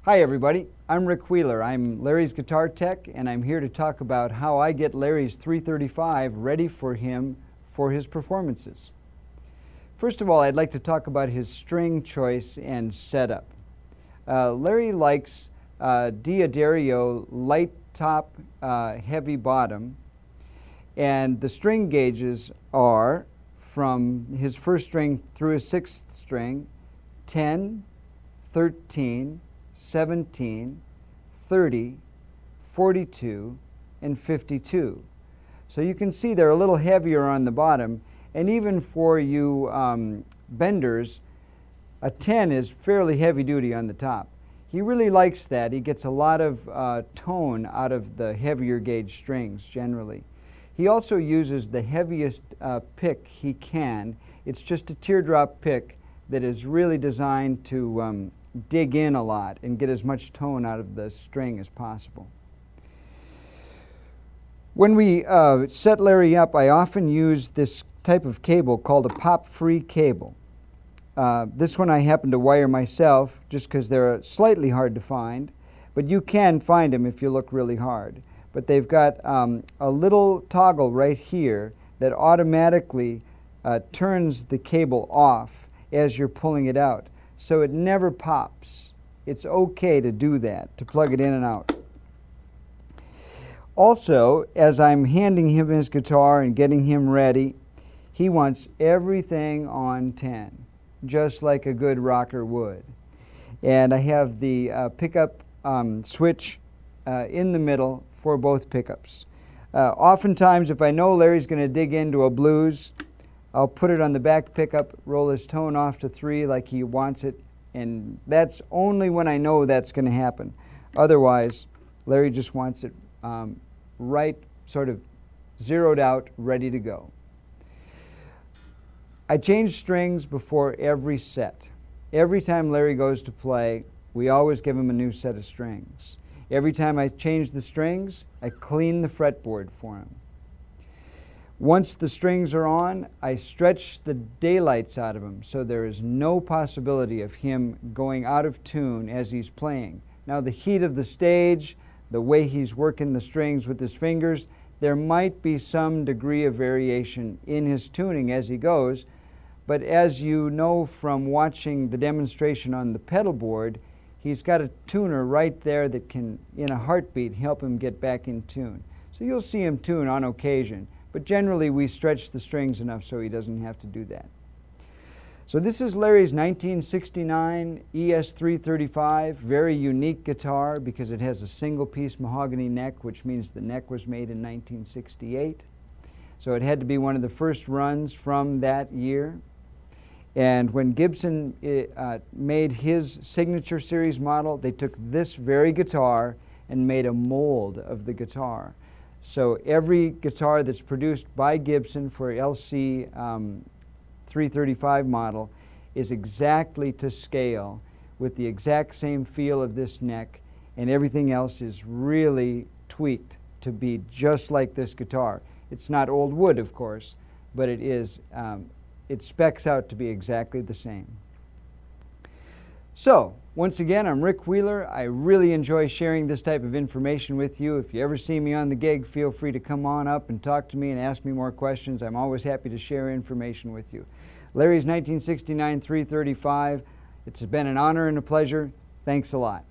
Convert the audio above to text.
Hi everybody, I'm Rick Wheeler. I'm Larry's guitar tech, and I'm here to talk about how I get Larry's 335 ready for him for his performances. First of all, I'd like to talk about his string choice and setup. Larry likes D'Addario light top, heavy bottom, and the string gauges are from his first string through his sixth string, 10, 13, 17, 30, 42, and 52. So you can see they're a little heavier on the bottom, and even for you benders, a 10 is fairly heavy duty on the top. He really likes that. He gets a lot of tone out of the heavier gauge strings generally. He also uses the heaviest pick he can. It's just a teardrop pick that is really designed to dig in a lot and get as much tone out of the string as possible. When we set Larry up, I often use this type of cable called a pop-free cable. This one I happen to wire myself just because they're slightly hard to find, but you can find them if you look really hard. But they've got a little toggle right here that automatically turns the cable off as you're pulling it out, so it never pops. It's okay to do that, to plug it in and out. Also, as I'm handing him his guitar and getting him ready, he wants everything on 10, just like a good rocker would. And I have the pickup switch in the middle for both pickups. Oftentimes, if I know Larry's going to dig into a blues, I'll put it on the back pickup, roll his tone off to 3 like he wants it, and that's only when I know that's going to happen. Otherwise, Larry just wants it right, sort of zeroed out, ready to go. I change strings before every set. Every time Larry goes to play, we always give him a new set of strings. Every time I change the strings, I clean the fretboard for him. Once the strings are on, I stretch the daylights out of him so there is no possibility of him going out of tune as he's playing. Now, the heat of the stage, the way he's working the strings with his fingers, there might be some degree of variation in his tuning as he goes, but as you know from watching the demonstration on the pedal board, he's got a tuner right there that can, in a heartbeat, help him get back in tune. So you'll see him tune on occasion, but generally we stretch the strings enough so he doesn't have to do that. So this is Larry's 1969 ES335, very unique guitar because it has a single-piece mahogany neck, which means the neck was made in 1968. So it had to be one of the first runs from that year. And when Gibson made his signature series model, they took this very guitar and made a mold of the guitar. So every guitar that's produced by Gibson for LC 335 model is exactly to scale with the exact same feel of this neck, and everything else is really tweaked to be just like this guitar. It's not old wood, of course, but it is. It specs out to be exactly the same. So, once again, I'm Rick Wheeler. I really enjoy sharing this type of information with you. If you ever see me on the gig, feel free to come on up and talk to me and ask me more questions. I'm always happy to share information with you. Larry's 1969 335. It's been an honor and a pleasure. Thanks a lot.